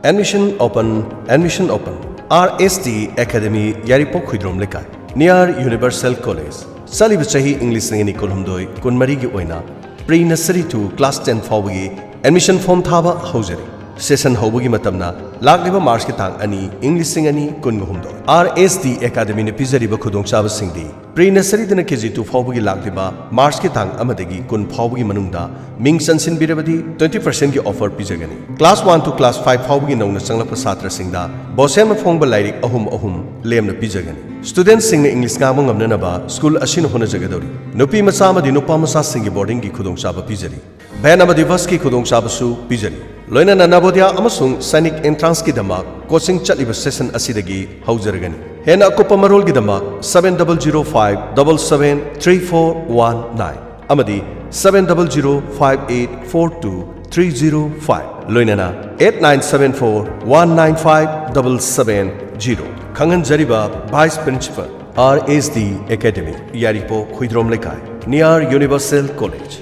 Admission open. RSD Academy Yairipok Huidrom Leikai near Universal College. Saliba chahi English ngani kolhumdoi kunmari gi oina pre-nursery to class 10 fawgi admission form thaba haujari. Session haubugi matamna lagliba March ki tang ani English singani kunguhumdoi. RSD Academy ne pizariba khudong chaba singdi pre-nursery dana KG2 fawbugi lagliba March ki tang amadagi kun fawbugi manungda ming sansin birabadi 20% ki offer pizagani. Class 1 to class 5 fawbugi nauna changlapa satra singda bosen ma phongba lairik ahum lemna pizagani. Students sing English ngamo ngamnanaba school asin hona jagadori. Nupi macha amadi nupa macha singi boarding gi khudong chaba pizari. Ban amadi bus ki khudong chaba su pizari. Loina na Navodaya amasung Sainik entrance ki damak coaching chatliba session asidagi haujaragani. Hena akupa marol ki damak 7005773419 amadi 7005842305 loina na 8974195770 Kangan Jariba Vice Principal RSD Academy Yairipok Huidrom Leikai near Universal College.